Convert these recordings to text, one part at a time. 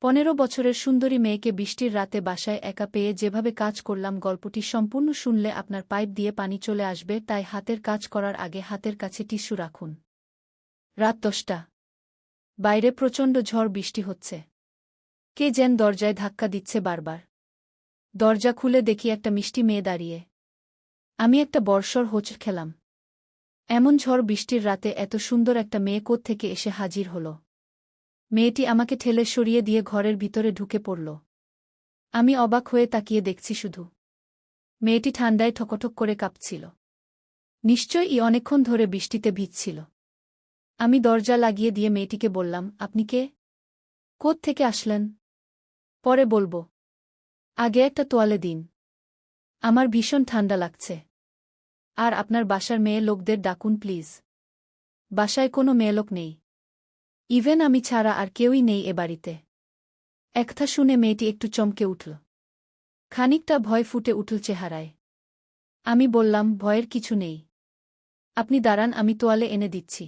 15 বছরের সুন্দরী মেয়েকে বৃষ্টির রাতে বাসায় একা পেয়ে যেভাবে কাজ করলাম গল্পটি সম্পূর্ণ শুনলে আপনার পাইপ দিয়ে পানি চলে আসবে, তাই হাতের কাজ করার আগে হাতের কাছে টিস্যু রাখুন। রাত 10টা। বাইরে প্রচণ্ড ঝড় বৃষ্টি হচ্ছে। কে যেন দরজায় ধাক্কা দিচ্ছে বারবার। দরজা খুলে দেখি একটা মিষ্টি মেয়ে দাঁড়িয়ে। আমি একটা বর্ষর হোঁচট খেলাম। এমন ঝড় বৃষ্টির রাতে এত সুন্দর একটা মেয়ে কোত্থেকে এসে হাজির হল। মেয়েটি আমাকে ঠেলে সরিয়ে দিয়ে ঘরের ভিতরে ঢুকে পড়ল। আমি অবাক হয়ে তাকিয়ে দেখছি শুধু। মেয়েটি ঠান্ডায় ঠকঠক করে কাঁপছিল। নিশ্চয়ই অনেকক্ষণ ধরে বৃষ্টিতে ভিজছিল। আমি দরজা লাগিয়ে দিয়ে মেয়েটিকে বললাম, আপনি কে? কোত্থেকে আসলেন? পরে বলবো। আগে একটা তোয়ালে দিন। আমার ভীষণ ঠান্ডা লাগছে। আর আপনার বাসার মেয়ে লোকদের ডাকুন প্লিজ। বাসায় কোনো মেয়েলোক নেই। ইভেন আমি ছাড়া আর কেউই নেই এ বাড়িতে। একথা শুনে মেয়েটি একটু চমকে উঠল। খানিকটা ভয় ফুটে উঠল চেহারায়। আমি বললাম, ভয়ের কিছু নেই। আপনি দাঁড়ান, আমি তোয়ালে এনে দিচ্ছি।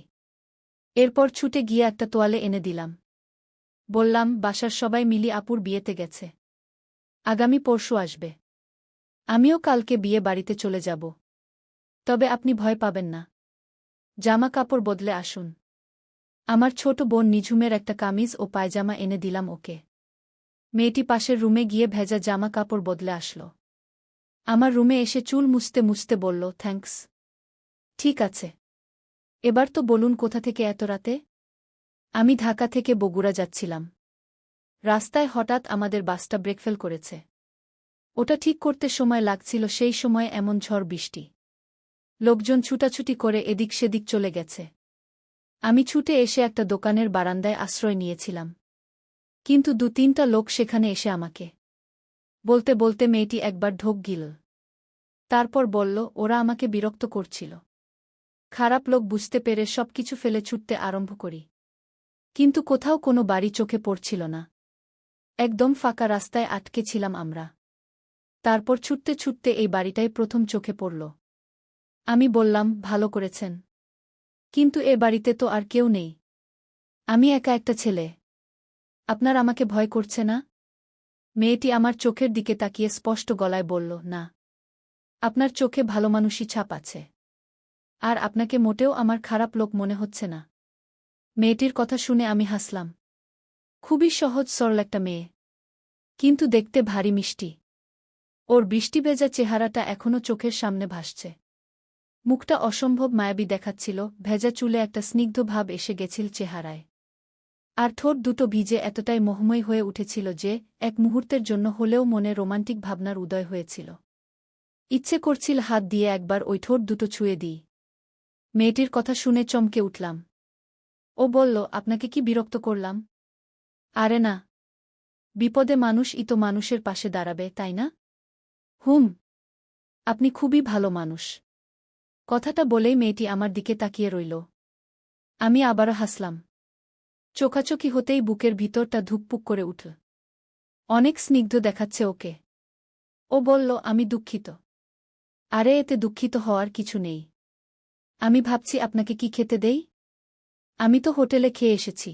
এরপর ছুটে গিয়ে একটা তোয়ালে এনে দিলাম। বললাম, বাসার সবাই মিলি আপুর বিয়েতে গেছে। আগামী পরশু আসবে। আমিও কালকে বিয়ে বাড়িতে চলে যাব। তবে আপনি ভয় পাবেন না। জামা কাপড় বদলে আসুন। আমার ছোট বোন নিঝুমের একটা কামিজ ও পায়জামা এনে দিলাম ওকে। মেয়েটি পাশের রুমে গিয়ে ভেজা জামা কাপড় বদলে আসলো। আমার রুমে এসে চুল মুছতে মুছতে বলল, থ্যাঙ্কস। ঠিক আছে। এবার তো বলুন কোথা থেকে এত রাতে? আমি ঢাকা থেকে বগুড়া যাচ্ছিলাম। রাস্তায় হঠাৎ আমাদের বাসটা ব্রেকফেল করেছে। ওটা ঠিক করতে সময় লাগছিল, সেই সময়ে এমন ঝড় বৃষ্টি। লোকজন ছুটাছুটি করে এদিক সেদিক চলে গেছে। আমি ছুটে এসে একটা দোকানের বারান্দায় আশ্রয় নিয়েছিলাম। কিন্তু 2-3টা লোক সেখানে এসে আমাকে বলতে বলতে মেয়েটি একবার ঢোক গিল। তারপর বলল, ওরা আমাকে বিরক্ত করছিল। খারাপ লোক বুঝতে পেরে সবকিছু ফেলে ছুটতে আরম্ভ করি। কিন্তু কোথাও কোনো বাড়ি চোখে পড়ছিল না। একদম ফাঁকা রাস্তায় আটকে ছিলাম আমরা। তারপর ছুটতে ছুটতে এই বাড়িটাই প্রথম চোখে পড়ল। আমি বললাম, ভালো করেছেন। কিন্তু এ বাড়িতে তো আর কেউ নেই। আমি একা একটা ছেলে। আপনার আমাকে ভয় করছে না? মেয়েটি আমার চোখের দিকে তাকিয়ে স্পষ্ট গলায় বলল, না। আপনার চোখে ভালো মানুষই ছাপ আছে। আর আপনাকে মোটেও আমার খারাপ লোক মনে হচ্ছে না। মেয়েটির কথা শুনে আমি হাসলাম। খুবই সহজ সরল একটা মেয়ে। কিন্তু দেখতে ভারী মিষ্টি। ওর বৃষ্টিভেজা চেহারাটা এখনও চোখের সামনে ভাসছে। মুখটা অসম্ভব মায়াবী দেখাচ্ছিল, ভেজা চুলে একটা স্নিগ্ধ ভাব এসে গেছিল চেহারায়। আর ঠোঁট দুটো ভিজে এতটাই মোহময় হয়ে উঠেছিল যে এক মুহূর্তের জন্য হলেও মনে রোমান্টিক ভাবনার উদয় হয়েছিল। ইচ্ছে করছিল হাত দিয়ে একবার ওই ঠোঁট দুটো ছুঁয়ে দিই। মেয়েটির কথা শুনে চমকে উঠলাম। ও বলল, আপনাকে কি বিরক্ত করলাম? আরে না। বিপদে মানুষই তো মানুষের পাশে দাঁড়াবে, তাই না? হুম। আপনি খুবই ভালো মানুষ। কথাটা বলেই মেয়েটি আমার দিকে তাকিয়ে রইল। আমি আবারও হাসলাম। চোখাচোখি হতেই বুকের ভিতরটা ধুকপুক করে উঠল। অনেক স্নিগ্ধ দেখাচ্ছে ওকে। ও বলল, আমি দুঃখিত। আরে এতে দুঃখিত হওয়ার কিছু নেই। আমি ভাবছি আপনাকে কি খেতে দেই? আমি তো হোটেলে খেয়ে এসেছি।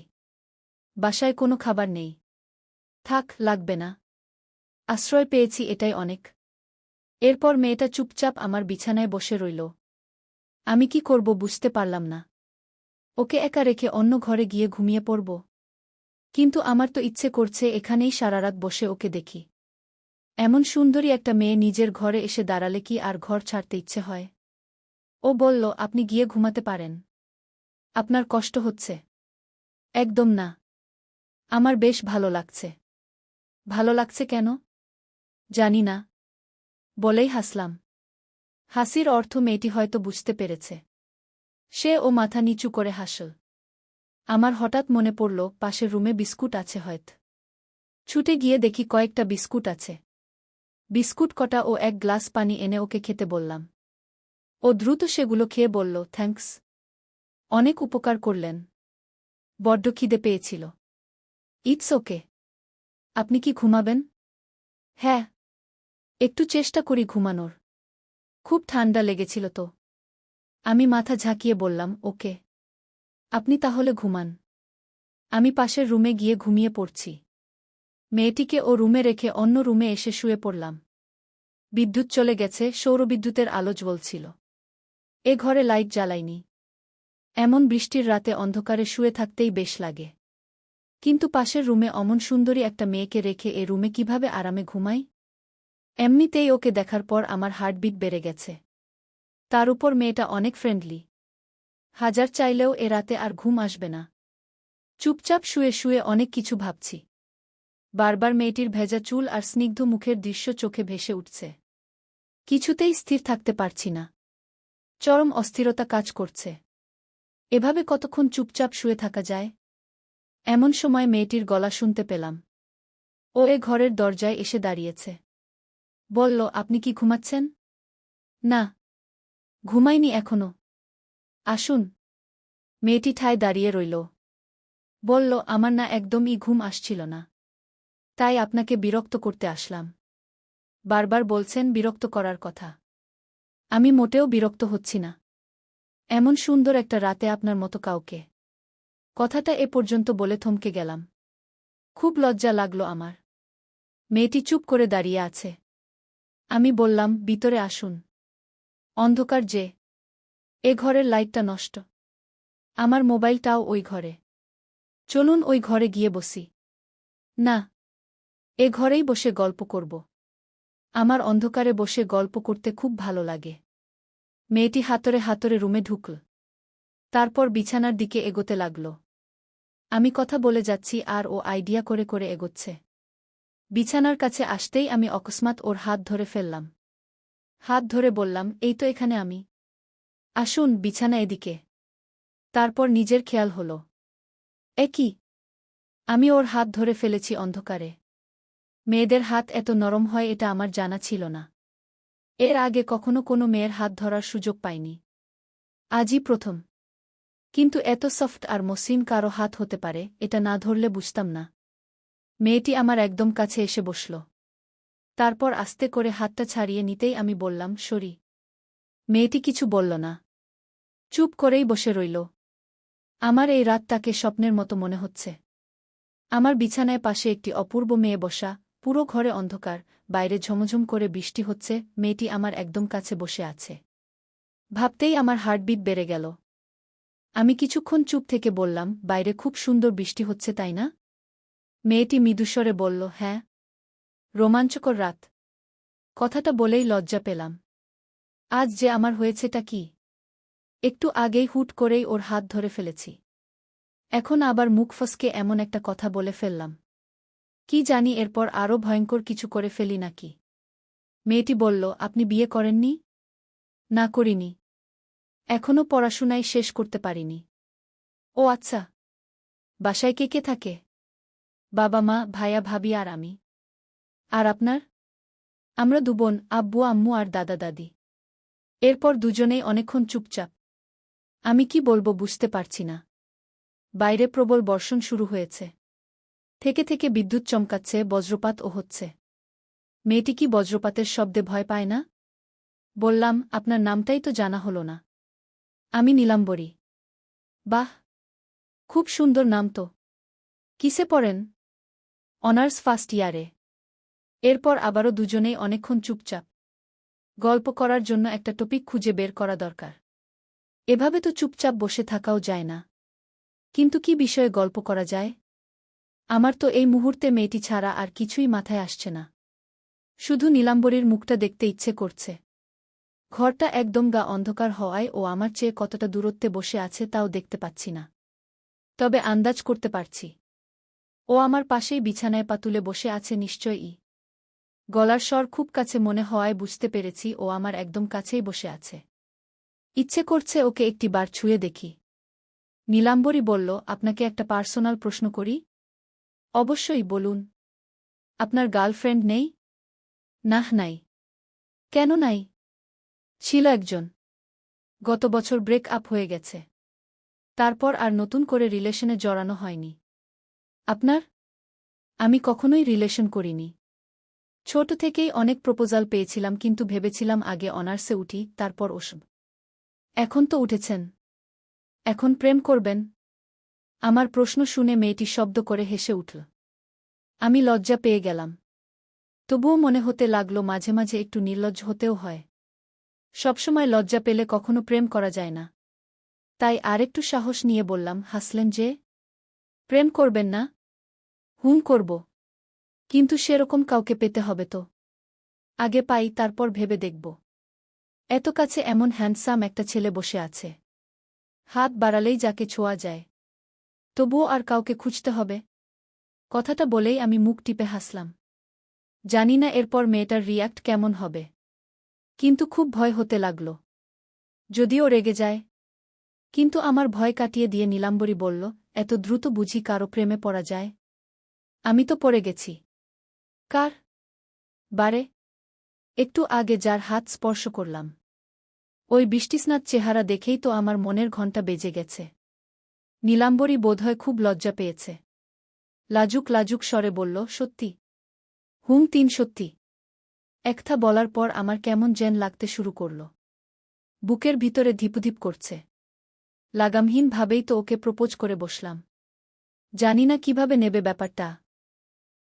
বাসায় কোনো খাবার নেই। থাক, লাগবে না। আশ্রয় পেয়েছি, এটাই অনেক। এরপর মেয়েটা চুপচাপ আমার বিছানায় বসে রইল। আমি কি করব বুঝতে পারলাম না। ওকে একা রেখে অন্য ঘরে গিয়ে ঘুমিয়ে পড়ব? কিন্তু আমার তো ইচ্ছে করছে এখানেই সারারাত বসে ওকে দেখি। এমন সুন্দরী একটা মেয়ে নিজের ঘরে এসে দাঁড়ালে কি আর ঘর ছাড়তে ইচ্ছে হয়? ও বলল, আপনি গিয়ে ঘুমাতে পারেন। আপনার কষ্ট হচ্ছে? একদম না। আমার বেশ ভালো লাগছে। ভালো লাগছে কেন? জানি না। বলেই হাসলাম। হাসির অর্থ মেয়েটি হয়তো বুঝতে পেরেছে। সে ও মাথা নিচু করে হাসল। আমার হঠাৎ মনে পড়ল, পাশের রুমে বিস্কুট আছে হয়তো। ছুটে গিয়ে দেখি কয়েকটা বিস্কুট আছে। বিস্কুট কটা ও এক গ্লাস পানি এনে ওকে খেতে বললাম। ও দ্রুত সেগুলো খেয়ে বলল, থ্যাঙ্কস। অনেক উপকার করলেন। বড্ড খিদে পেয়েছিল। It's okay. আপনি কি ঘুমাবেন? হ্যাঁ। একটু চেষ্টা করি ঘুমানোর। খুব ঠান্ডা লেগেছিল তো। আমি মাথা ঝাঁকিয়ে বললাম, ওকে। আপনি তাহলে ঘুমান। আমি পাশের রুমে গিয়ে ঘুমিয়ে পড়ছি। মেয়েটিকে ও রুমে রেখে অন্য রুমে এসে শুয়ে পড়লাম। বিদ্যুৎ চলে গেছে, সৌরবিদ্যুতের আলো জ্বলছিল। এ ঘরে লাইট জ্বালাইনি। এমন বৃষ্টির রাতে অন্ধকারে শুয়ে থাকতেই বেশ লাগে। কিন্তু পাশের রুমে অমন সুন্দরী একটা মেয়েকে রেখে এ রুমে কিভাবে আরামে ঘুমাই? এমনিতেই ওকে দেখার পর আমার হার্টবিট বেড়ে গেছে। তার উপর মেয়েটা অনেক ফ্রেন্ডলি। হাজার চাইলেও এ রাতে আর ঘুম আসবে না। চুপচাপ শুয়ে শুয়ে অনেক কিছু ভাবছি। বারবার মেয়েটির ভেজা চুল আর স্নিগ্ধ মুখের দৃশ্য চোখে ভেসে উঠছে। কিছুতেই স্থির থাকতে পারছি না। চরম অস্থিরতা কাজ করছে। এভাবে কতক্ষণ চুপচাপ শুয়ে থাকা যায়? এমন সময় মেয়েটির গলা শুনতে পেলাম। ও এ ঘরের দরজায় এসে দাঁড়িয়েছে। বলল, আপনি কি ঘুমাচ্ছেন? না, ঘুমাইনি এখনো। আসুন। মেয়েটি ঠায় দাঁড়িয়ে রইল। বলল, আমার না একদমই ঘুম আসছিল না। তাই আপনাকে বিরক্ত করতে আসলাম। বারবার বলছেন বিরক্ত করার কথা। আমি মোটেও বিরক্ত হচ্ছি না। এমন সুন্দর একটা রাতে আপনার মতো কাউকে। কথাটা এ পর্যন্ত বলে থমকে গেলাম। খুব লজ্জা লাগল আমার। মেয়েটি চুপ করে দাঁড়িয়ে আছে। আমি বললাম, ভিতরে আসুন। অন্ধকার যে। এ ঘরের লাইটটা নষ্ট। আমার মোবাইলটাও ওই ঘরে। চলুন ওই ঘরে গিয়ে বসি। না, এ ঘরেই বসে গল্প করব। আমার অন্ধকারে বসে গল্প করতে খুব ভালো লাগে। মেয়েটি হাতরে হাতরে রুমে ঢুকল। তারপর বিছানার দিকে এগোতে লাগল। আমি কথা বলে যাচ্ছি আর ও আইডিয়া করে করে এগোচ্ছে। বিছানার কাছে আসতেই আমি অকস্মাৎ ওর হাত ধরে ফেললাম। হাত ধরে বললাম, এই তো এখানে আমি। আসুন, বিছানা এদিকে। তারপর নিজের খেয়াল হল। এ কি? আমি ওর হাত ধরে ফেলেছি অন্ধকারে। মেয়েদের হাত এত নরম হয় এটা আমার জানা ছিল না। এর আগে কখনো কোনো মেয়ের হাত ধরার সুযোগ পাইনি। আজই প্রথম। কিন্তু এত সফট আর মসৃণ কারো হাত হতে পারে এটা না ধরলে বুঝতাম না। মেয়েটি আমার একদম কাছে এসে বসল। তারপর আস্তে করে হাতটা ছাড়িয়ে নিতেই আমি বললাম, সরি। মেয়েটি কিছু বলল না। চুপ করেই বসে রইল। আমার এই রাতটাকে স্বপ্নের মতো মনে হচ্ছে। আমার বিছানায় পাশে একটি অপূর্ব মেয়ে বসা, পুরো ঘরে অন্ধকার, বাইরে ঝমঝম করে বৃষ্টি হচ্ছে, মেয়েটি আমার একদম কাছে বসে আছে। ভাবতেই আমার হার্টবিট বেড়ে গেল। আমি কিছুক্ষণ চুপ থেকে বললাম, বাইরে খুব সুন্দর বৃষ্টি হচ্ছে তাই না? মেয়েটি মৃদুস্বরে বলল, হ্যাঁ। রোমাঞ্চকর রাত। কথাটা বলেই লজ্জা পেলাম। আজ যে আমার হয়েছেটা কি? একটু আগেই হুট করেই ওর হাত ধরে ফেলেছি। এখন আবার মুখ ফসকে এমন একটা কথা বলে ফেললাম। কি জানি এরপর আরও ভয়ঙ্কর কিছু করে ফেলি নাকি। মেয়েটি বলল, আপনি বিয়ে করেননি? না, করিনি। এখনও পড়াশোনাই শেষ করতে পারিনি। ও আচ্ছা। বাসায় কে কে থাকে? বাবা মা, ভাইয়া ভাবি আর আমি। আর আপনার? আমরা দুবোন, আব্বু আম্মু আর দাদা দাদি। এরপর দুজনেই অনেকক্ষণ চুপচাপ। আমি কি বলবো বুঝতে পারছি না। বাইরে প্রবল বর্ষণ শুরু হয়েছে। থেকে থেকে বিদ্যুৎ চমকাচ্ছে, বজ্রপাতও হচ্ছে। মেয়েটি কি বজ্রপাতের শব্দে ভয় পায় না? বললাম, আপনার নামটাই তো জানা হলো না। আমি নীলাম্বরী। বাহ, খুব সুন্দর নাম তো। কিসে পড়েন? অনার্স ফার্স্ট ইয়ারে। এরপর আবারও দুজনেই অনেকক্ষণ চুপচাপ। গল্প করার জন্য একটা টপিক খুঁজে বের করা দরকার। এভাবে তো চুপচাপ বসে থাকাও যায় না। কিন্তু কি বিষয়ে গল্প করা যায়? আমার তো এই মুহূর্তে মেয়েটি ছাড়া আর কিছুই মাথায় আসছে না। শুধু নীলাম্বরীর মুখটা দেখতে ইচ্ছে করছে। ঘরটা একদম গা অন্ধকার হওয়ায় ও আমার চেয়ে কতটা দূরত্বে বসে আছে তাও দেখতে পাচ্ছি না। তবে আন্দাজ করতে পারছি। ও আমার পাশেই বিছানায় পা তুলে বসে আছে নিশ্চয়ই। গলার স্বর খুব কাছে মনে হওয়ায় বুঝতে পেরেছি ও আমার একদম কাছেই বসে আছে। ইচ্ছে করছে ওকে একটি বার ছুঁয়ে দেখি। নীলাম্বরী বলল, আপনাকে একটা পার্সোনাল প্রশ্ন করি? অবশ্যই, বলুন। আপনার গার্লফ্রেন্ড নেই? নাহ, নাই। কেন নাই? ছিল একজন। গত বছর ব্রেক আপ হয়ে গেছে। তারপর আর নতুন করে রিলেশনে জড়ানো হয়নি। আপনার? আমি কখনোই রিলেশন করিনি। ছোট থেকেই অনেক প্রপোজাল পেয়েছিলাম কিন্তু ভেবেছিলাম আগে অনার্সে উঠি তারপর ওসব। এখন তো উঠেছেন। এখন প্রেম করবেন? আমার প্রশ্ন শুনে মেয়েটি শব্দ করে হেসে উঠল। আমি লজ্জা পেয়ে গেলাম। তবুও মনে হতে লাগল মাঝে মাঝে একটু নির্লজ্জ হতেও হয়। সবসময় লজ্জা পেলে কখনো প্রেম করা যায় না। তাই আরেকটু সাহস নিয়ে বললাম, হাসলেন যে? প্রেম করবেন না? হুম, করব। কিন্তু সেরকম কাউকে পেতে হবে তো। আগে পাই, তারপর ভেবে দেখব। এত কাছে এমন হ্যান্ডসাম একটা ছেলে বসে আছে। হাত বাড়ালেই যাকে ছোঁয়া যায়। তবুও আর কাউকে খুঁজতে হবে। কথাটা বলেই আমি মুখ টিপে হাসলাম। জানি না এরপর মেয়েটার রিয়্যাক্ট কেমন হবে। কিন্তু খুব ভয় হতে লাগল। যদিও রেগে যায়। কিন্তু আমার ভয় কাটিয়ে দিয়ে নীলাম্বরী বলল, এত দ্রুত বুঝি কারো প্রেমে পড়া যায়? আমি তো পড়ে গেছি। কার? বারে? একটু আগে যার হাত স্পর্শ করলাম। ওই বৃষ্টিস্নাত চেহারা দেখেই তো আমার মনের ঘণ্টা বেজে গেছে। নীলাম্বরী বোধহয় খুব লজ্জা পেয়েছে। লাজুক লাজুক স্বরে বলল, সত্যি? হুম, সত্যি। একথা বলার পর আমার কেমন যেন লাগতে শুরু করল। বুকের ভিতরে ধিপুধিপ করছে। লাগামহীনভাবেই তো ওকে প্রপোজ করে বসলাম। জানি না কিভাবে নেবে ব্যাপারটা।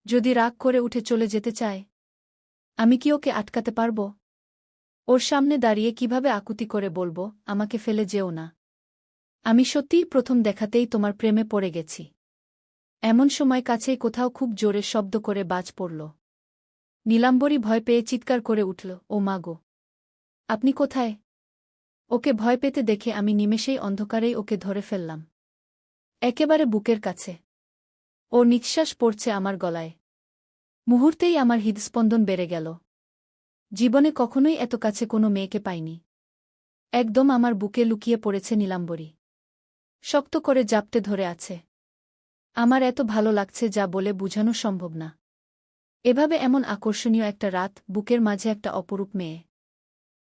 যদি রাগ করে উঠে চলে যেতে চায়, আমি কি ওকে আটকাতে পারব? ওর সামনে দাঁড়িয়ে কিভাবে আকুতি করে বলবো, আমাকে ফেলে যেও না। আমি সত্যিই প্রথম দেখাতেই তোমার প্রেমে পড়ে গেছি। এমন সময় কাছেই কোথাও খুব জোরে শব্দ করে বাজ পড়ল। নীলাম্বরী ভয় পেয়ে চিৎকার করে উঠল, ও মা গো! আপনি কোথায়? ওকে ভয় পেতে দেখে আমি নিমেষেই অন্ধকারেই ওকে ধরে ফেললাম। একেবারে বুকের কাছে। ওর নিঃশ্বাস পড়ছে আমার গলায়। মুহূর্তেই আমার হৃদস্পন্দন বেড়ে গেল। জীবনে কখনোই এত কাছে কোনো মেয়েকে পাইনি। একদম আমার বুকে লুকিয়ে পড়েছে নীলাম্বরী। শক্ত করে জাপটে ধরে আছে। আমার এত ভালো লাগছে যা বলে বুঝানো সম্ভব না। এভাবে এমন আকর্ষণীয় একটা রাত, বুকের মাঝে একটা অপরূপ মেয়ে।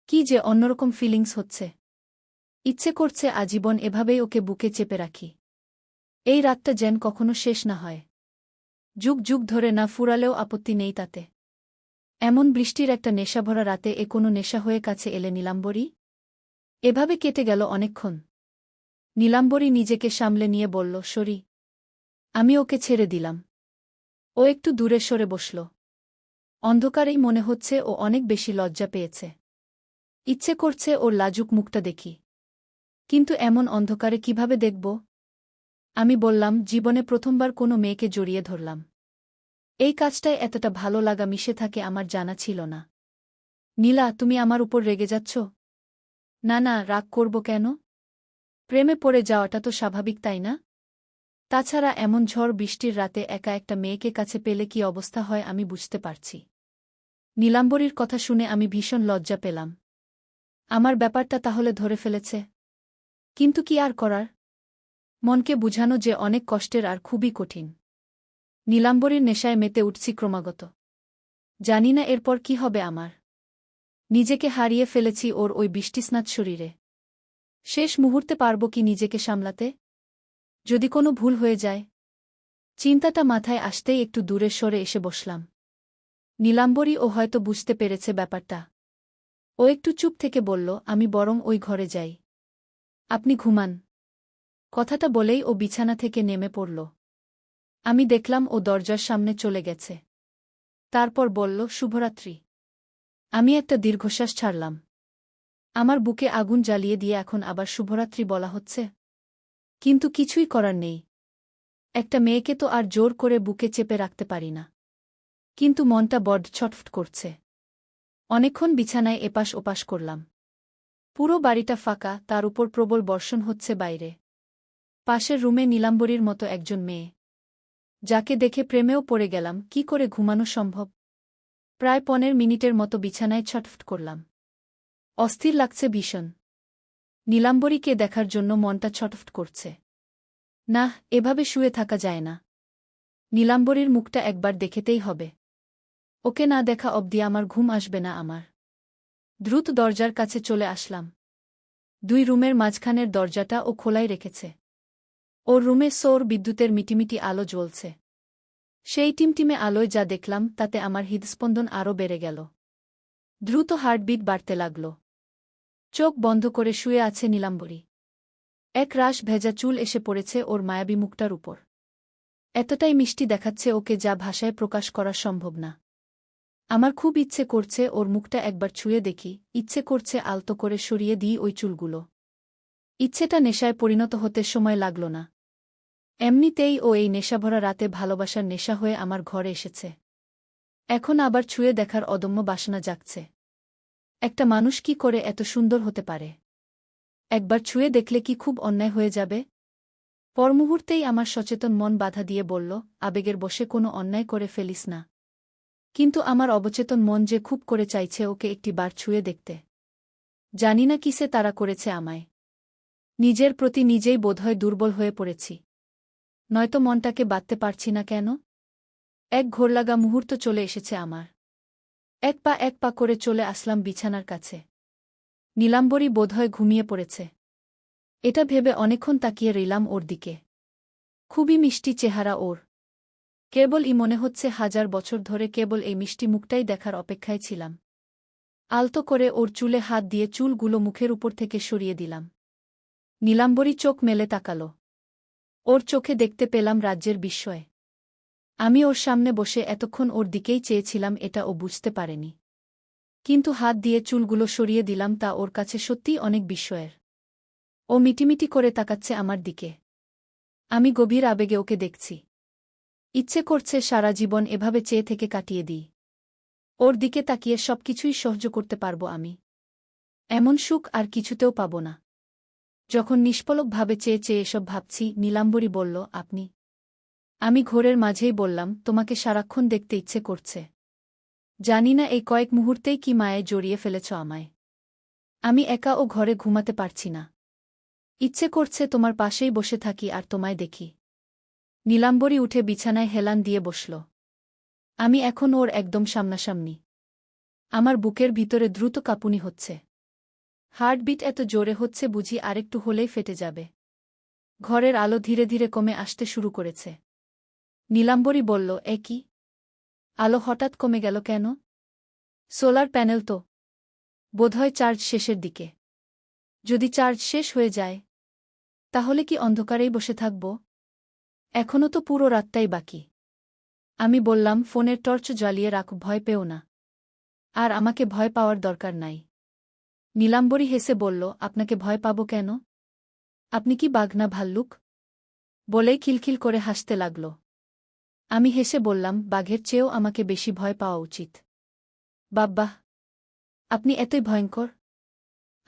কি যে অন্যরকম ফিলিংস হচ্ছে। ইচ্ছে করছে আজীবন এভাবেই ওকে বুকে চেপে রাখি। এই রাতটা যেন কখনো শেষ না হয়। যুগ যুগ ধরে না ফুরালেও আপত্তি নেই তাতে। এমন বৃষ্টির একটা নেশাভরা রাতে এ কোনো নেশা হয়ে কাছে এলে নীলাম্বরী? এভাবে কেটে গেল অনেকক্ষণ। নীলাম্বরী নিজেকে সামলে নিয়ে বলল, সরি। আমি ওকে ছেড়ে দিলাম। ও একটু দূরে সরে বসল। অন্ধকারেই মনে হচ্ছে ও অনেক বেশি লজ্জা পেয়েছে। ইচ্ছে করছে ওর লাজুক মুখটা দেখি। কিন্তু এমন অন্ধকারে কিভাবে দেখব? আমি বললাম, জীবনে প্রথমবার কোনো মেয়েকে জড়িয়ে ধরলাম। এই কাজটায় এতটা ভালো লাগা মিশে থাকে আমার জানা ছিল না। নীলা, তুমি আমার উপর রেগে যাচ্ছ? না না, রাগ করব কেন? প্রেমে পড়ে যাওয়াটা তো স্বাভাবিক, তাই না? তাছাড়া এমন ঝড় বৃষ্টির রাতে একা একটা মেয়েকে কাছে পেলে কি অবস্থা হয় আমি বুঝতে পারছি। নীলাম্বরীর কথা শুনে আমি ভীষণ লজ্জা পেলাম। আমার ব্যাপারটা তাহলে ধরে ফেলেছে। কিন্তু কি আর করার? মনকে বুঝানো যে অনেক কষ্টের আর খুবই কঠিন। নীলাম্বরীর নেশায় মেতে উঠছি ক্রমাগত। জানি না এরপর কি হবে আমার। নিজেকে হারিয়ে ফেলেছি ওর ওই বৃষ্টিস্নাত শরীরে। শেষ মুহূর্তে পারব কি নিজেকে সামলাতে? যদি কোনো ভুল হয়ে যায়? চিন্তাটা মাথায় আসতেই একটু দূরে সরে এসে বসলাম। নীলাম্বরী ও হয়তো বুঝতে পেরেছে ব্যাপারটা। ও একটু চুপ থেকে বলল, আমি বরং ওই ঘরে যাই। আপনি ঘুমান। কথাটা বলেই ও বিছানা থেকে নেমে পড়ল। আমি দেখলাম ও দরজার সামনে চলে গেছে। তারপর বলল, শুভরাত্রি। আমি একটা দীর্ঘশ্বাস ছাড়লাম। আমার বুকে আগুন জ্বালিয়ে দিয়ে এখন আবার শুভরাত্রি বলা হচ্ছে। কিন্তু কিছুই করার নেই। একটা মেয়েকে তো আর জোর করে বুকে চেপে রাখতে পারি না। কিন্তু মনটা বড্ড ছটফট করছে। অনেকক্ষণ বিছানায় এপাশ ওপাশ করলাম। পুরো বাড়িটা ফাঁকা, তার উপর প্রবল বর্ষণ হচ্ছে বাইরে। পাশের রুমে নীলাম্বরীর মতো একজন মেয়ে, যাকে দেখে প্রেমেও পড়ে গেলাম। কি করে ঘুমানো সম্ভব? প্রায় 15 মিনিটের মতো বিছানায় ছটফট করলাম। অস্থির লাগছে ভীষণ। নীলাম্বরীকে দেখার জন্য মনটা ছটফট করছে। না, এভাবে শুয়ে থাকা যায় না। নীলাম্বরীর মুখটা একবার দেখেতেই হবে। ওকে না দেখা অবধি আমার ঘুম আসবে না আমার। দ্রুত দরজার কাছে চলে আসলাম। 2 রুমের মাঝখানের দরজাটা ও খোলাই রেখেছে। ওর রুমে সৌর বিদ্যুতের মিটিমিটি আলো জ্বলছে। সেই টিমটিমে আলোয় যা দেখলাম তাতে আমার হৃদস্পন্দন আরও বেড়ে গেল। দ্রুত হার্টবিট বাড়তে লাগল। চোখ বন্ধ করে শুয়ে আছে নীলাম্বরী। এক রাশ ভেজা চুল এসে পড়েছে ওর মায়াবী মুখটার উপর। এতটাই মিষ্টি দেখাচ্ছে ওকে যা ভাষায় প্রকাশ করা সম্ভব না। আমার খুব ইচ্ছে করছে ওর মুখটা একবার ছুঁয়ে দেখি, ইচ্ছে করছে আলতো করে সরিয়ে দিই ওই চুলগুলো। ইচ্ছেটা নেশায় পরিণত হতে সময় লাগল না। এমনিতেই ও এই নেশাভরা রাতে ভালোবাসার নেশা হয়ে আমার ঘরে এসেছে। এখন আবার ছুঁয়ে দেখার অদম্য বাসনা জাগছে। একটা মানুষ কি করে এত সুন্দর হতে পারে? একবার ছুঁয়ে দেখলে কি খুব অন্যায় হয়ে যাবে? পরমুহূর্তেই আমার সচেতন মন বাধা দিয়ে বলল, আবেগের বশে কোনো অন্যায় করে ফেলিস না। কিন্তু আমার অবচেতন মন যে খুব করে চাইছে ওকে একটি বার ছুঁয়ে দেখতে। জানি না কিসে তারা করেছে আমায়। নিজের প্রতি নিজেই বোধহয় দুর্বল হয়ে পড়েছি। নয়তো মনটাকে বাঁধতে পারছি না কেন? এক ঘোরলাগা মুহূর্ত চলে এসেছে আমার। এক পা করে চলে আসলাম বিছানার কাছে। নীলাম্বরী বোধহয় ঘুমিয়ে পড়েছে। এটা ভেবে অনেকক্ষণ তাকিয়ে রইলাম ওর দিকে। খুবই মিষ্টি চেহারা ওর। কেবলই মনে হচ্ছে 1000 বছর ধরে কেবল এই মিষ্টি মুখটাই দেখার অপেক্ষায় ছিলাম। আলতো করে ওর চুলে হাত দিয়ে চুলগুলো মুখের উপর থেকে সরিয়ে দিলাম। নীলাম্বরী চোখ মেলে তাকাল। ওর চোখে দেখতে পেলাম রাজ্যের বিস্ময়। আমি ওর সামনে বসে এতক্ষণ ওর দিকেই চেয়েছিলাম, এটা ও বুঝতে পারেনি। কিন্তু হাত দিয়ে চুলগুলো সরিয়ে দিলাম তা ওর কাছে সত্যিই অনেক বিস্ময়ের। ও মিটিমিটি করে তাকাচ্ছে আমার দিকে। আমি গভীর আবেগে ওকে দেখছি। ইচ্ছে করছে সারা জীবন এভাবে চেয়ে থেকে কাটিয়ে দিই। ওর দিকে তাকিয়ে সবকিছুই সহ্য করতে পারব আমি। এমন সুখ আর কিছুতেও পাব না। যখন নিষ্পলকভাবে চেয়ে চেয়ে এসব ভাবছি, নীলাম্বরী বলল, আপনি? আমি ঘোরের মাঝেই বললাম, তোমাকে সারাক্ষণ দেখতে ইচ্ছে করছে। জানি না এই কয়েক মুহূর্তেই কি মায়ে জড়িয়ে ফেলেছ আমায়। আমি একা ও ঘরে ঘুমাতে পারছি না। ইচ্ছে করছে তোমার পাশেই বসে থাকি আর তোমায় দেখি। নীলাম্বরী উঠে বিছানায় হেলান দিয়ে বসল। আমি এখন ওর একদম সামনাসামনি। আমার বুকের ভিতরে দ্রুত কাঁপুনি হচ্ছে। হার্টবিট এত জোরে হচ্ছে বুঝি আরেকটু হলেই ফেটে যাবে। ঘরের আলো ধীরে ধীরে কমে আসতে শুরু করেছে। নীলাম্বরী বলল, এ কি? আলো হঠাৎ কমে গেল কেন? সোলার প্যানেল তো। বোধহয় চার্জ শেষের দিকে। যদি চার্জ শেষ হয়ে যায়, তাহলে কি অন্ধকারেই বসে থাকব? এখনও তো পুরো রাতটাই বাকি। আমি বললাম, ফোনের টর্চ জ্বালিয়ে রাখ, ভয় পেও না। আর আমাকে ভয় পাওয়ার দরকার নাই। নীলাম্বরী হেসে বলল, আপনাকে ভয় পাব কেন? আপনি কি বাঘ না ভাল্লুক? বলেই খিলখিল করে হাসতে লাগল। আমি হেসে বললাম, বাঘের চেয়েও আমাকে বেশি ভয় পাওয়া উচিত। বাব্বাহ, আপনি এতই ভয়ঙ্কর।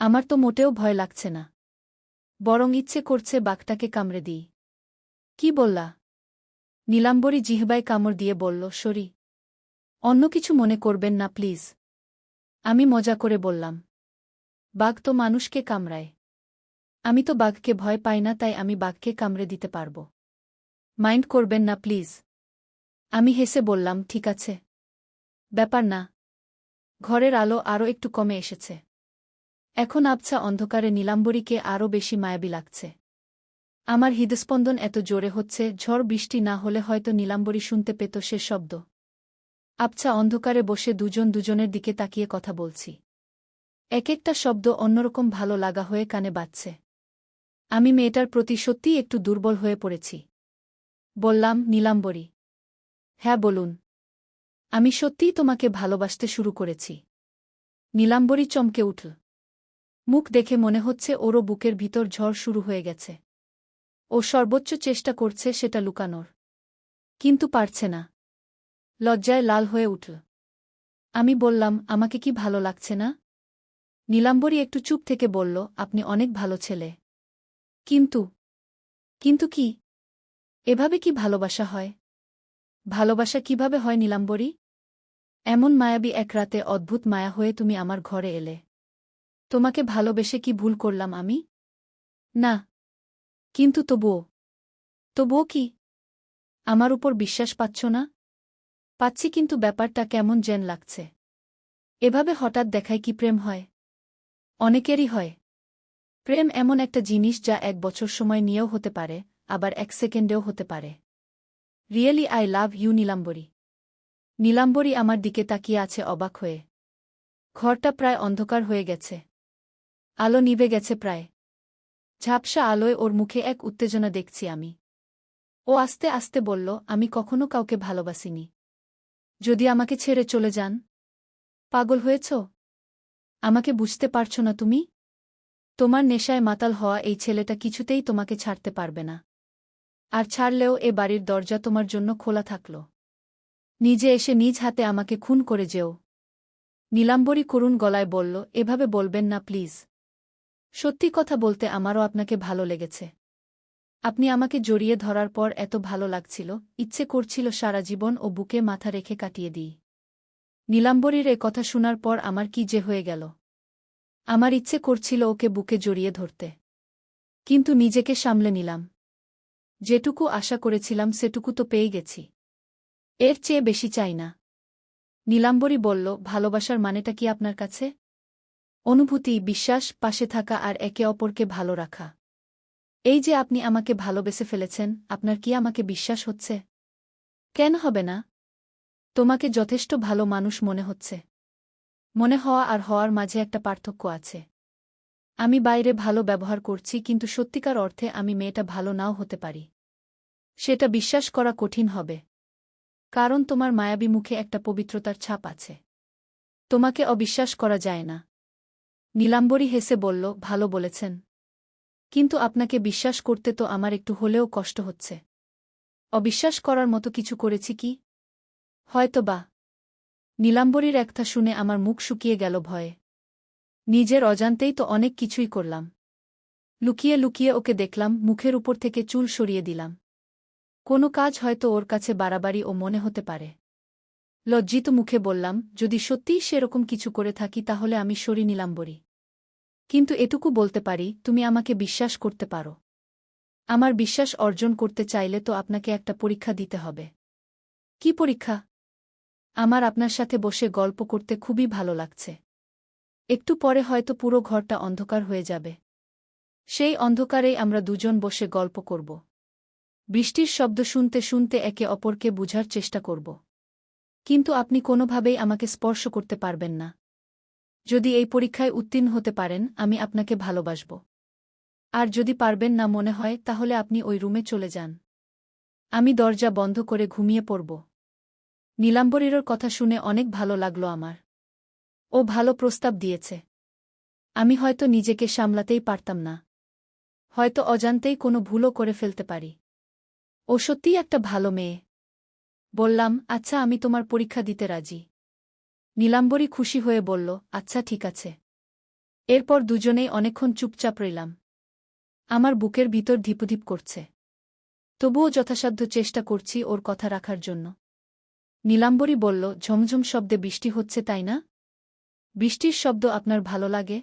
আমার তো মোটেও ভয় লাগছে না। বরং ইচ্ছে করছে বাঘটাকে কামড়ে দিই। কি বললা? নীলাম্বরী জিহ্বায় কামড় দিয়ে বলল, সরি। অন্য কিছু মনে করবেন না প্লিজ। আমি মজা করে বললাম, বাঘ তো মানুষকে কামড়ায়। আমি তো বাঘকে ভয় পাই না, তাই আমি বাঘকে কামড়ে দিতে পারব। মাইন্ড করবেন না প্লিজ। আমি হেসে বললাম, ঠিক আছে, ব্যাপার না। ঘরের আলো আরও একটু কমে এসেছে। এখন আবছা অন্ধকারে নীলাম্বরীকে আরও বেশি মায়াবী লাগছে। আমার হৃদস্পন্দন এত জোরে হচ্ছে, ঝড় বৃষ্টি না হলে হয়তো নীলাম্বরী শুনতে পেত সে শব্দ। আবছা অন্ধকারে বসে দুজন দুজনের দিকে তাকিয়ে কথা বলছি। এক একটা শব্দ অন্যরকম ভালো লাগা হয়ে কানে বাজছে। আমি মেয়েটার প্রতি সত্যিই একটু দুর্বল হয়ে পড়েছি। বললাম, নীলাম্বরী। হ্যাঁ বলুন। আমি সত্যিই তোমাকে ভালোবাসতে শুরু করেছি। নীলাম্বরী চমকে উঠল। মুখ দেখে মনে হচ্ছে ওরও বুকের ভিতর ঝড় শুরু হয়ে গেছে। ও সর্বোচ্চ চেষ্টা করছে সেটা লুকানোর। কিন্তু পারছে না। লজ্জায় লাল হয়ে উঠল। আমি বললাম, আমাকে কি ভালো লাগছে না? নীলাম্বরী একটু চুপ থেকে বলল, আপনি অনেক ভালো ছেলে। কিন্তু কিন্তু কি? এভাবে কি ভালোবাসা হয়? ভালোবাসা কিভাবে হয় নীলাম্বরী? এমন মায়াবী এক রাতে অদ্ভুত মায়া হয়ে তুমি আমার ঘরে এলে। তোমাকে ভালোবেসে কি ভুল করলাম আমি? না। কিন্তু তবুও কি? আমার উপর বিশ্বাস পাচ্ছ না? পাচ্ছি, কিন্তু ব্যাপারটা কেমন যেন লাগছে। এভাবে হঠাৎ দেখায় কি প্রেম হয়? অনেকেরই হয়। প্রেম এমন একটা জিনিস যা 1 বছর সময় নিয়েও হতে পারে, আবার 1 সেকেন্ডেও হতে পারে। Really I love you Nilambari. Nilambari আমার দিকে তাকিয়ে আছে অবাক হয়ে। ঘরটা প্রায় অন্ধকার হয়ে গেছে। আলো নিভে গেছে প্রায়। ঝাপসা আলোয় ওর মুখে এক উত্তেজনা দেখছি আমি। ও আস্তে আস্তে বলল, আমি কখনো কাউকে ভালোবাসিনি। যদি আমাকে ছেড়ে চলে যান? পাগল হয়েছ? আমাকে বুঝতে পারছো না তুমি? তোমার নেশায় মাতাল হওয়া এই ছেলেটা কিছুতেই তোমাকে ছাড়তে পারবে না। আর ছাড়লেও এ বাড়ির দরজা তোমার জন্য খোলা থাকল। নিজে এসে নিজ হাতে আমাকে খুন করে যেও। নীলাম্বরী করুণ গলায় বলল, এভাবে বলবেন না প্লিজ। সত্যি কথা বলতে আমারও আপনাকে ভালো লেগেছে। আপনি আমাকে জড়িয়ে ধরার পর এত ভালো লাগছিল, ইচ্ছে করছিল সারা জীবন ও বুকে মাথা রেখে কাটিয়ে দিই। নীলাম্বরীর এ কথা শোনার পর আমার কি যে হয়ে গেল। আমার ইচ্ছে করছিল ওকে বুকে জড়িয়ে ধরতে। কিন্তু নিজেকে সামলে নিলাম। যেটুকু আশা করেছিলাম সেটুকু তো পেয়ে গেছি। এর চেয়ে বেশি চাই না। নীলাম্বরী বলল, ভালোবাসার মানেটা কি আপনার কাছে? অনুভূতি, বিশ্বাস, পাশে থাকা আর একে অপরকে ভালো রাখা। এই যে আপনি আমাকে ভালোবেসে ফেলেছেন, আপনার কি আমাকে বিশ্বাস হচ্ছে? কেন হবে না? তোমাকে যথেষ্ট ভালো মানুষ মনে হচ্ছে। মনে হওয়া আর হওয়ার মাঝে একটা পার্থক্য আছে। আমি বাইরে ভালো ব্যবহার করছি, কিন্তু সত্যিকার অর্থে আমি মেয়েটা ভালো নাও হতে পারি। সেটা বিশ্বাস করা কঠিন হবে। কারণ তোমার মায়াবী মুখে একটা পবিত্রতার ছাপ আছে। তোমাকে অবিশ্বাস করা যায় না। নীলাম্বরী হেসে বলল, ভালো বলেছেন। কিন্তু আপনাকে বিশ্বাস করতে তো আমার একটু হলেও কষ্ট হচ্ছে। অবিশ্বাস করার মতো কিছু করেছি কি? হয়তো বা। নীলাম্বরীর একটা শুনে আমার মুখ শুকিয়ে গেল ভয়ে। নিজের অজান্তেই তো অনেক কিছুই করলাম। লুকিয়ে লুকিয়ে ওকে দেখলাম, মুখের উপর থেকে চুল সরিয়ে দিলাম। কোনো কাজ হয়তো ওর কাছে বাড়াবাড়ি ও মনে হতে পারে। লজ্জিত মুখে বললাম, যদি সত্যিই সেরকম কিছু করে থাকি তাহলে আমি সরি নীলাম্বরী। কিন্তু এটুকু বলতে পারি, তুমি আমাকে বিশ্বাস করতে পারো। আমার বিশ্বাস অর্জন করতে চাইলে তো আপনাকে একটা পরীক্ষা দিতে হবে। কি পরীক্ষা? আমার আপনার সাথে বসে গল্প করতে খুবই ভালো লাগছে। একটু পরে হয়তো পুরো ঘরটা অন্ধকার হয়ে যাবে। সেই অন্ধকারেই আমরা দুজন বসে গল্প করব। বৃষ্টির শব্দ শুনতে শুনতে একে অপরকে বুঝার চেষ্টা করব। কিন্তু আপনি কোনোভাবেই আমাকে স্পর্শ করতে পারবেন না। যদি এই পরীক্ষায় উত্তীর্ণ হতে পারেন, আমি আপনাকে ভালোবাসব। আর যদি পারবেন না মনে হয়, তাহলে আপনি ওই রুমে চলে যান। আমি দরজা বন্ধ করে ঘুমিয়ে পড়ব। নীলাম্বরীর কথা শুনে অনেক ভালো লাগল আমার। ও ভালো প্রস্তাব দিয়েছে। আমি হয়তো নিজেকে সামলাতেই পারতাম না। হয়তো অজান্তেই কোনো ভুলও করে ফেলতে পারি। ও সত্যিই একটা ভালো মেয়ে। বললাম, আচ্ছা, আমি তোমার পরীক্ষা দিতে রাজি। নীলাম্বরী খুশি হয়ে বলল, আচ্ছা ঠিক আছে। এরপর দুজনেই অনেকক্ষণ চুপচাপ রইলাম। আমার বুকের ভিতর ধিপধিপ করছে। তবুও যথাসাধ্য চেষ্টা করছি ওর কথা রাখার জন্য। নীলাম্বরী বলল, ঝমঝম শব্দে বৃষ্টি হচ্ছে তাই না? বৃষ্টির শব্দ আপনার ভালো লাগে?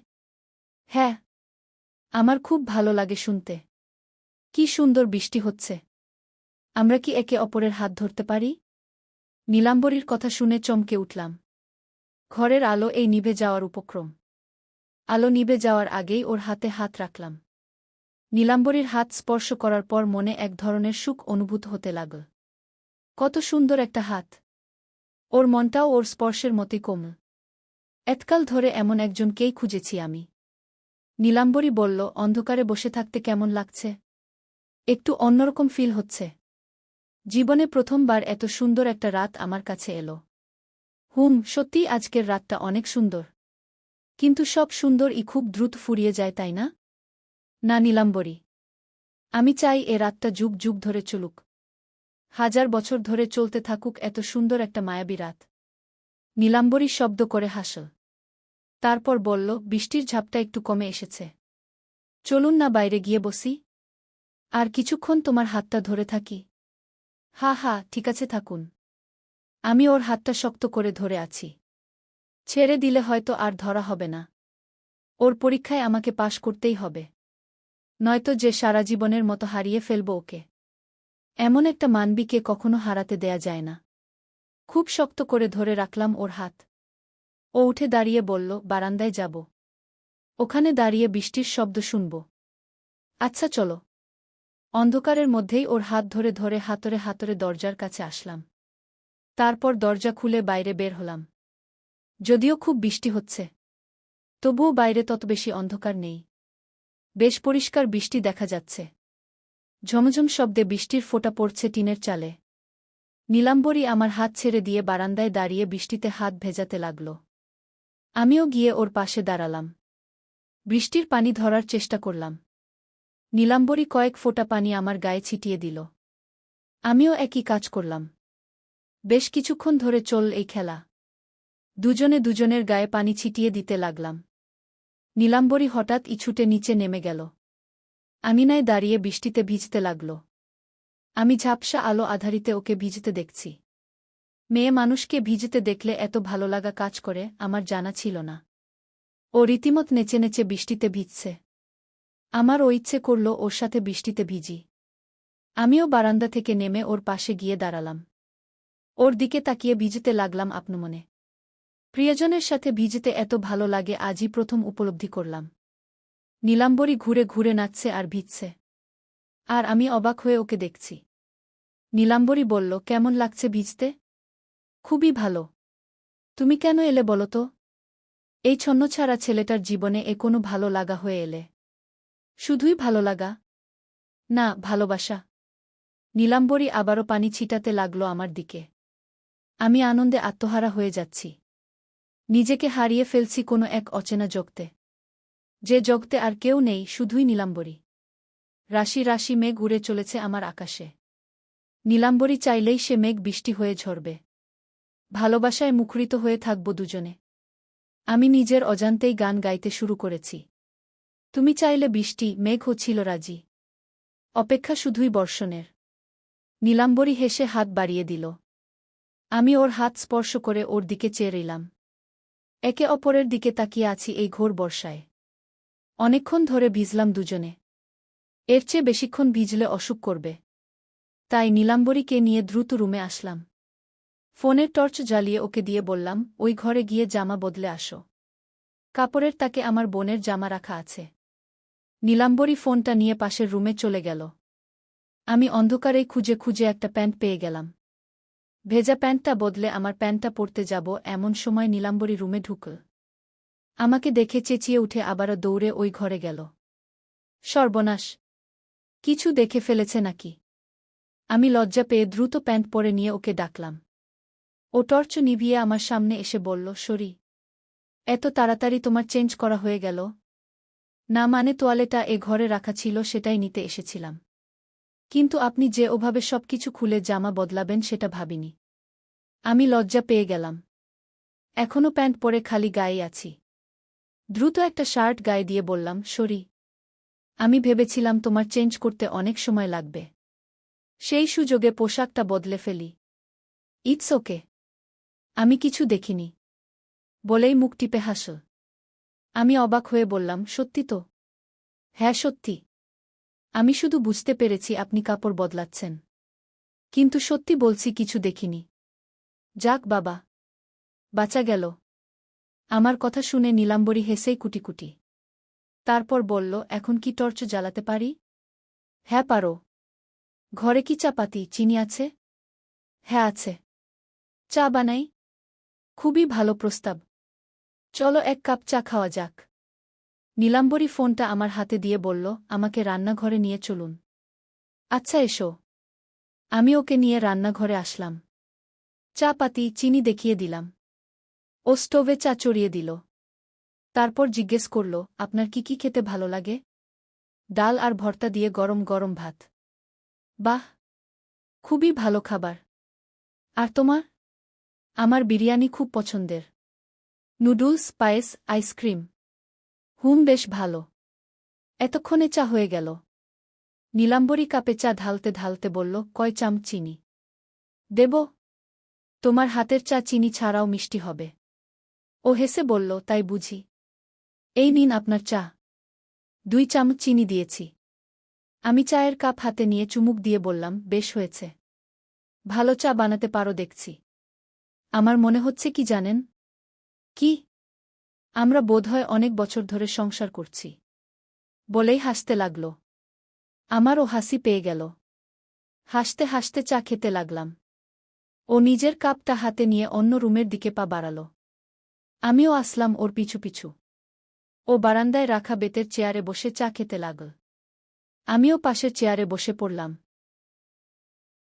হ্যাঁ। আমার খুব ভালো লাগে শুনতে। কি সুন্দর বৃষ্টি হচ্ছে। আমরা কি একে অপরের হাত ধরতে পারি? নীলাম্বরীর কথা শুনে চমকে উঠলাম। ঘরের আলো এই নিভে যাওয়ার উপক্রম। আলো নিভে যাওয়ার আগেই ওর হাতে হাত রাখলাম। নীলাম্বরীর হাত স্পর্শ করার পর মনে এক ধরনের সুখ অনুভূত হতে লাগল। কত সুন্দর একটা হাত! ওর মনটাও ওর স্পর্শের মতোই কোমল। এতকাল ধরে এমন একজনকেই খুঁজেছি আমি। নীলাম্বরী বলল, অন্ধকারে বসে থাকতে কেমন লাগছে? একটু অন্যরকম ফিল হচ্ছে। জীবনে প্রথমবার এত সুন্দর একটা রাত আমার কাছে এলো। সত্যিই আজকের রাতটা অনেক সুন্দর। কিন্তু সব সুন্দরই খুব দ্রুত ফুরিয়ে যায় তাই না? না নীলাম্বরী। আমি চাই এ রাতটা যুগ যুগ ধরে চলুক। 1000 বছর ধরে চলতে থাকুক এত সুন্দর একটা মায়াবী রাত। নীলাম্বরী শব্দ করে হাসল। তারপর বলল, বৃষ্টির ঝাপটা একটু কমে এসেছে। চলুন না বাইরে গিয়ে বসি। আর কিছুক্ষণ তোমার হাতটা ধরে থাকি। হা হা, ঠিক আছে, থাকুন। আমি ওর হাতটা শক্ত করে ধরে আছি। ছেড়ে দিলে হয়তো আর ধরা হবে না। ওর পরীক্ষায় আমাকে পাশ করতেই হবে। নয়তো যে সারা জীবনের মতো হারিয়ে ফেলব ওকে। এমন একটা মানবীকে কখনো হারাতে দেয়া যায় না। খুব শক্ত করে ধরে রাখলাম ওর হাত। ও উঠে দাঁড়িয়ে বলল, বারান্দায় যাব। ওখানে দাঁড়িয়ে বৃষ্টির শব্দ শুনব। আচ্ছা চলো। অন্ধকারের মধ্যেই ওর হাত ধরে ধরে হাতরে হাতরে দরজার কাছে আসলাম। তারপর দরজা খুলে বাইরে বের হলাম। যদিও খুব বৃষ্টি হচ্ছে, তবুও বাইরে তত বেশি অন্ধকার নেই। বেশ পরিষ্কার বৃষ্টি দেখা যাচ্ছে। ঝমঝম শব্দে বৃষ্টির ফোঁটা পড়ছে টিনের চালে। নীলাম্বরী আমার হাত ছেড়ে দিয়ে বারান্দায় দাঁড়িয়ে বৃষ্টিতে হাত ভেজাতে লাগল। আমিও গিয়ে ওর পাশে দাঁড়ালাম। বৃষ্টির পানি ধরার চেষ্টা করলাম। নীলাম্বরী কয়েক ফোঁটা পানি আমার গায়ে ছিটিয়ে দিল। আমিও একই কাজ করলাম। বেশ কিছুক্ষণ ধরে চল এই খেলা। দুজনে দুজনের গায়ে পানি ছিটিয়ে দিতে লাগলাম। নীলাম্বরী হঠাৎ ছুটে নিচে নেমে গেল। আমিনায় দাঁড়িয়ে বৃষ্টিতে ভিজতে লাগল। আমি ঝাপসা আলো আধারিতে ওকে ভিজতে দেখছি। মেয়ে মানুষকে ভিজতে দেখলে এত ভালো লাগা কাজ করে আমার জানা ছিল না। ও রীতিমত নেচে নেচে বৃষ্টিতে ভিজছে। আমারও ইচ্ছে করল ওর সাথে বৃষ্টিতে ভিজি। আমিও বারান্দা থেকে নেমে ওর পাশে গিয়ে দাঁড়ালাম। ওর দিকে তাকিয়ে ভিজতে লাগলাম আপনমনে। প্রিয়জনের সাথে ভিজতে এত ভালো লাগে আজই প্রথম উপলব্ধি করলাম। নীলাম্বরী ঘুরে ঘুরে নাচছে আর ভিজছে। আর আমি অবাক হয়ে ওকে দেখছি। নীলাম্বরী বলল, কেমন লাগছে ভিজতে? খুবই ভালো। তুমি কেন এলে বলো তো? এই ছন্নছাড়া ছেলেটার জীবনে এ কোনো ভালো লাগা হয়ে এলে? শুধুই ভালো লাগা? না, ভালোবাসা। নীলাম্বরী আবারও পানি ছিটাতে লাগল আমার দিকে। আমি আনন্দে আত্মহারা হয়ে যাচ্ছি। নিজেকে হারিয়ে ফেলছি কোনো এক অচেনা জগতে। যে জগতে আর কেউ নেই, শুধুই নীলাম্বরী। রাশি রাশি মেঘ উড়ে চলেছে আমার আকাশে। নীলাম্বরী চাইলেই সে মেঘ বৃষ্টি হয়ে ঝরবে। ভালোবাসায় মুখরিত হয়ে থাকব দুজনে। আমি নিজের অজান্তেই গান গাইতে শুরু করেছি। তুমি চাইলে বৃষ্টি, মেঘও ছিল রাজি। অপেক্ষা শুধুই বর্ষণের। নীলাম্বরী হেসে হাত বাড়িয়ে দিল। আমি ওর হাত স্পর্শ করে ওর দিকে চেয়ে রইলাম। একে অপরের দিকে তাকিয়ে আছি এই ঘোর বর্ষায়। অনেকক্ষণ ধরে ভিজলাম দুজনে। এর চেয়ে বেশিক্ষণ ভিজলে অসুখ করবে। তাই নীলাম্বরীকে নিয়ে দ্রুত রুমে আসলাম। ফোনের টর্চ জ্বালিয়ে ওকে দিয়ে বললাম, ওই ঘরে গিয়ে জামা বদলে আসো। কাপড়ের তাকে আমার বোনের জামা রাখা আছে। নীলাম্বরী ফোনটা নিয়ে পাশের রুমে চলে গেল। আমি অন্ধকারেই খুঁজে খুঁজে একটা প্যান্ট পেয়ে গেলাম। ভেজা প্যান্টটা বদলে আমার প্যান্টটা পরতে যাব এমন সময় নীলাম্বরী রুমে ঢুকল। আমাকে দেখে চেঁচিয়ে উঠে আবারও দৌড়ে ওই ঘরে গেল। সর্বনাশ! কিছু দেখে ফেলেছে নাকি? আমি লজ্জা পেয়ে দ্রুত প্যান্ট পরে নিয়ে ওকে ডাকলাম। ও টর্চ নিভিয়ে আমার সামনে এসে বলল, সরি। এত তাড়াতাড়ি তোমার চেঞ্জ করা হয়ে গেল? না মানে তোয়ালেটা এ ঘরে রাখা ছিল, সেটাই নিতে এসেছিলাম। কিন্তু আপনি যে ওভাবে সবকিছু খুলে জামা বদলাবেন সেটা ভাবিনি। আমি লজ্জা পেয়ে গেলাম। এখনও প্যান্ট পরে খালি গায়ে আছি। দ্রুত একটা শার্ট গায়ে দিয়ে বললাম, সরি। আমি ভেবেছিলাম তোমার চেঞ্জ করতে অনেক সময় লাগবে। সেই সুযোগে পোশাকটা বদলে ফেলি। It's okay. আমি কিছু দেখিনি। বলেই মুখ টিপে হাসল। আমি অবাক হয়ে বললাম, সত্যি তো? হ্যাঁ, সত্যি। আমি শুধু বুঝতে পেরেছি আপনি কাপড় বদলাচ্ছেন। কিন্তু সত্যি বলছি, কিছু দেখিনি। যাক বাবা, বাঁচা গেল। আমার কথা শুনে নীলাম্বরী হেসেই কুটিকুটি। তারপর বলল, এখন কি টর্চ জ্বালাতে পারি? হ্যাঁ, পারো। ঘরে কি চাপাতি, চিনি আছে? হ্যাঁ, আছে। চা বানাই? খুবই ভালো প্রস্তাব। চলো এক কাপ চা খাওয়া যাক। নীলাম্বরী ফোনটা আমার হাতে দিয়ে বলল, আমাকে রান্নাঘরে নিয়ে চলুন। আচ্ছা, এসো। আমি ওকে নিয়ে রান্নাঘরে আসলাম। চা পাতি, চিনি দেখিয়ে দিলাম। ও স্টোভে চা চড়িয়ে দিল। তারপর জিজ্ঞেস করল, আপনার কি কি খেতে ভালো লাগে? ডাল আর ভর্তা দিয়ে গরম গরম ভাত। বাহ, খুবই ভালো খাবার। আর তোমার? আমার বিরিয়ানি খুব পছন্দের। নুডলস, পায়েস, আইসক্রিম। বেশ ভালো। এতক্ষণে চা হয়ে গেল। নীলাম্বরী কাপে চা ঢালতে ঢালতে বলল, কয় চামচ চিনি দেব? তোমার হাতের চা চিনি ছাড়াও মিষ্টি হবে। ও হেসে বলল, তাই বুঝি। এই নিন আপনার চা। 2 চামচ চিনি দিয়েছি। আমি চায়ের কাপ হাতে নিয়ে চুমুক দিয়ে বললাম, বেশ হয়েছে। ভালো চা বানাতে পারো দেখছি। আমার মনে হচ্ছে কি জানেন? কি? আমরা বোধহয় অনেক বছর ধরে সংসার করছি। বলেই হাসতে লাগল। আমারও হাসি পেয়ে গেল। হাসতে হাসতে চা খেতে লাগলাম। ও নিজের কাপটা হাতে নিয়ে অন্য রুমের দিকে পা বাড়াল। আমিও আসলাম ওর পিছু পিছু। ও বারান্দায় রাখা বেতের চেয়ারে বসে চা খেতে লাগল। আমিও পাশের চেয়ারে বসে পড়লাম।